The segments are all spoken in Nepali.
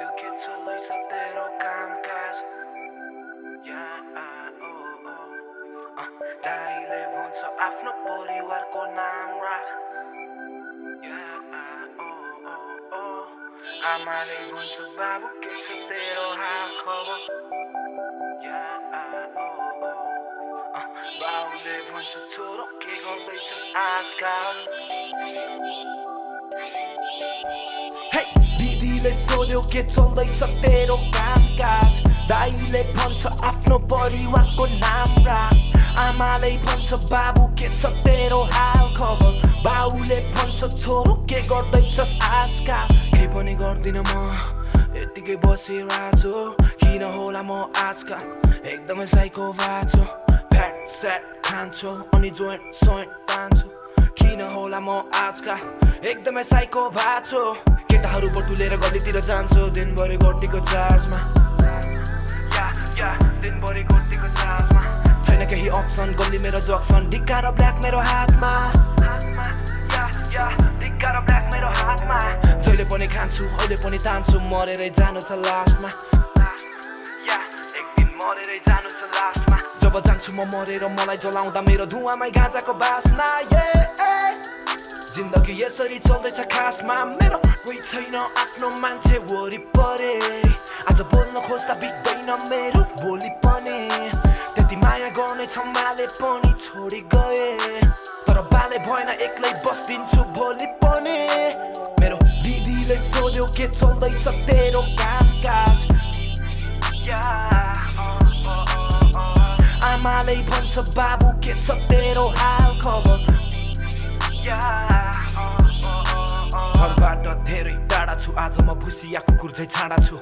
सोध्यो के चल्दैछ तेरो कामकाज दाइले भन्छ आफ्नो परिवारको नाम राख आमाले भन्छ बाबु के छ तेरो हाल खबर बाबुले भन्छ छोरो के गर्दैछ आजकल दिदीले सोध्यो के चल्दैछ तेरो कामकाज दाइले भन्छ आफ्नो परिवारको नाम राख आमाले भन्छ बाबु के छ तेरो हाल खबर बाउले भन्छ छोरो के गर्दैछस् आजकल केही पनि गर्दिन म यतिकै बसिरहेछु किन होला म आजकल एकदमै साइको भएको फ्याट स्याट खान्छु अनि जोइन्ट सोइन्ट तान्छु किन होला म आजकल एकदमै साइको भएको केटाहरू बटुलेर गल्लीतिर जान्छु दिनभरि गोटीको चार्जमा दिनभरि गोटीको चार्जमा छैन केही अप्सन गल्ली मेरो जक्सन ढिक्का र ब्ल्याक मेरो हातमा ढिक्का र ब्ल्याक मेरो हातमा जहिले पनि खान्छु अहिले पनि तान्छु मरेरै जानु छ लास्टमा एक दिन मरेरै जानु छ लास्टमा जब जान्छु म मरेर मलाई जलाउँदा मेरो धुवामै गाँजाको बास्ना जिन्दगी यसरी चल्दैछ खासमा मेरो कोही छैन आफ्नो मान्छे वरिपरि आज बोल्न खोज्दा बित्दैन मेरो भोलि पनि त्यति माया गर्ने छम्माले पनि छोडी गए तर बाले भएन एक्लै बस्दिन्छु भोलि पनि मेरो दिदीले सोध्यो के चल्दैछ तेरो कामकाज आमाले भन्छ बाबु के छ तेरो हाल खबर घरबाट धेरै टाढा छु आज म भुसिया कुकुर झै छाडा छु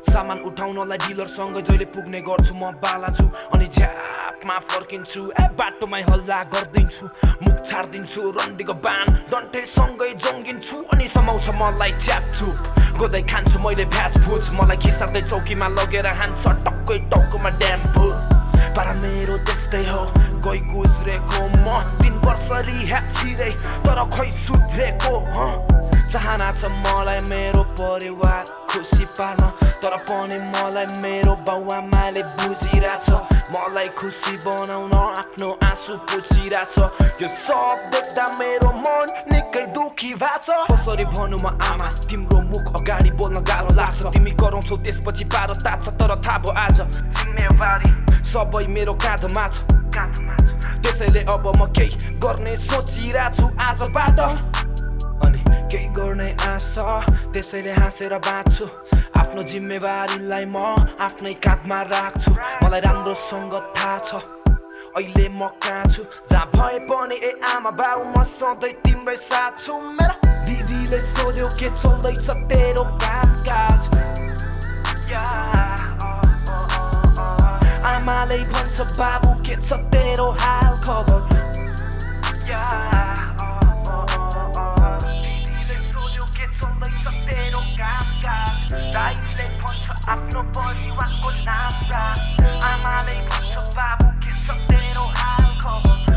सामान उठाउनलाई डिलरसँग जहिले पुग्ने गर्छु म बाला छु अनि झ्यापमा फर्किन्छु बाटोमै हल्ला गरिदिन्छु मुख छाड्दिन्छु रन्डीको बान डन्ठेसँगै जङ्गिन्छु अनि समाउँछ मलाई च्यापचुप गोदै खान्छु मैले भ्याज भुज मलाई खिसार्दै चौकीमा लगेर हान्छ टक्कै टाउकोमा ड्याम भुट पारा मेरो त्यस्तै हो गई गुज्रेको म 3 वर्ष रिह्याब छिरे तर खै सुध्रेको चाहना छ मलाई मेरो परिवार खुसी पार्न तर पनि मलाई मेरो बाउआमाले बुझिरहेछ मलाई खुसी बनाउन आफ्नो आँसु पुछिरहेछ यो सब देख्दा मेरो मन निकै दुखी भएको छ कसरी भनौँ म आमा तिम्रो मुख अगाडि बोल्न गाह्रो लाग्छ तिमी कराउँछौ त्यसपछि पारो तात्छ तर थाहा भयो आज जिम्मेवारी सबै मेरो काँधमा छ त्यसैले अब म केही गर्ने सोचिरहेछु आजबाट अनि केही गर्ने आशा त्यसैले हाँसेर बाँच्छु आफ्नो जिम्मेवारीलाई म आफ्नै काँधमा राख्छु मलाई राम्रोसँग थाहा छ अहिले म कहाँ छु जहाँ भए पनि आमा बाउ म सधैँ तिम्रै साथ छु मेरो दिदीले सोध्यो के चल्दैछ तेरो कामकाज आमाले भन्छ बाबु के छ तेरो हाल खबर